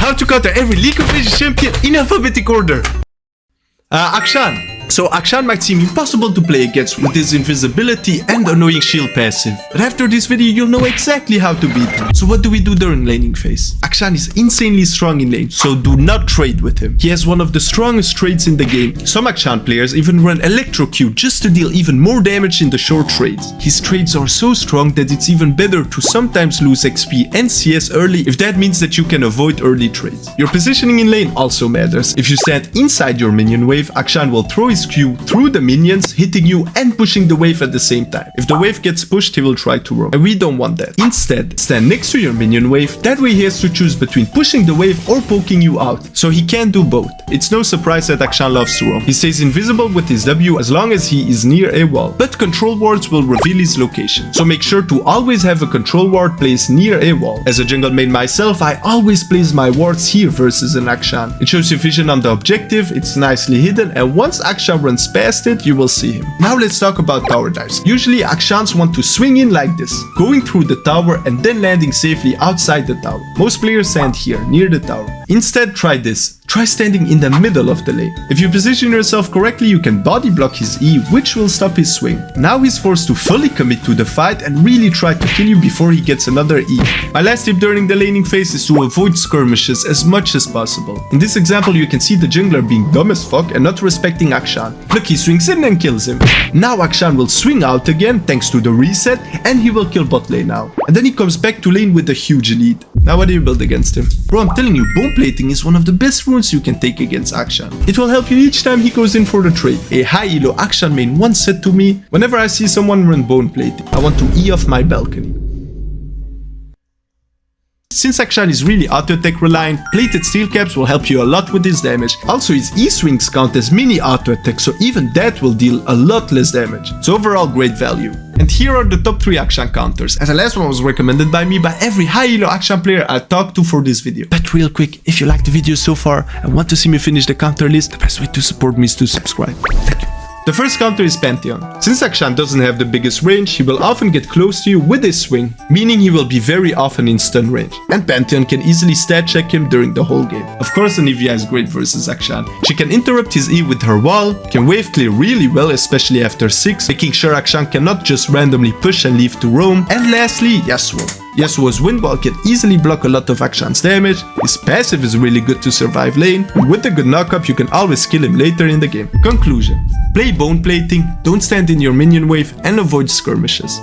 How to counter every League of Legends champion in alphabetical order. Akshan. So Akshan might seem impossible to play against with his invisibility and annoying shield passive. But after this video you'll know exactly how to beat him. So what do we do during laning phase? Akshan is insanely strong in lane, so do not trade with him. He has one of the strongest trades in the game. Some Akshan players even run electrocute just to deal even more damage in the short trades. His trades are so strong that it's even better to sometimes lose XP and CS early if that means that you can avoid early trades. Your positioning in lane also matters. If you stand inside your minion wave, Akshan will throw his Q through the minions, hitting you and pushing the wave at the same time. If the wave gets pushed, he will try to roam. And we don't want that. Instead, stand next to your minion wave. That way he has to choose between pushing the wave or poking you out. So he can do both. It's no surprise that Akshan loves to roam. He stays invisible with his W as long as he is near a wall. But control wards will reveal his location. So make sure to always have a control ward placed near a wall. As a jungle main myself, I always place my wards here versus an Akshan. It shows you vision on the objective, it's nicely hidden, and once Akshan runs past it, you will see him. Now let's talk about tower dives. Usually Akshans want to swing in like this, going through the tower and then landing safely outside the tower. Most players stand here, near the tower. Instead, try this. Try standing in the middle of the lane. If you position yourself correctly, you can body block his E, which will stop his swing. Now he's forced to fully commit to the fight and really try to kill you before he gets another E. My last tip during the laning phase is to avoid skirmishes as much as possible. In this example, you can see the jungler being dumb as fuck and not respecting Akshan. Look, he swings in and kills him. Now Akshan will swing out again thanks to the reset and he will kill bot lane now. And then he comes back to lane with a huge lead. Now what do you build against him? Bro, I'm telling you, bone plating is one of the best runes you can take against Akshan. It will help you each time he goes in for the trade. A high elo Akshan main once said to me, whenever I see someone run bone plating, I want to E off my balcony. Since Akshan is really auto-attack reliant, plated steel caps will help you a lot with his damage. Also, his E-swings count as mini auto-attack, so even that will deal a lot less damage. So overall, great value. And here are the top 3 Akshan counters, as the last one was recommended by me by every high elo Akshan player I talked to for this video. But real quick, if you liked the video so far and want to see me finish the counter list, the best way to support me is to subscribe. Thank you. The first counter is Pantheon. Since Akshan doesn't have the biggest range, he will often get close to you with his swing, meaning he will be very often in stun range. And Pantheon can easily stat check him during the whole game. Of course, Anivia is great versus Akshan. She can interrupt his E with her wall, can wave clear really well, especially after 6, making sure Akshan cannot just randomly push and leave to roam. And lastly, Yasuo. Yasuo's wind wall can easily block a lot of Akshan's damage, his passive is really good to survive lane, and with a good knockup you can always kill him later in the game. Conclusion. Play bone plating, don't stand in your minion wave, and avoid skirmishes.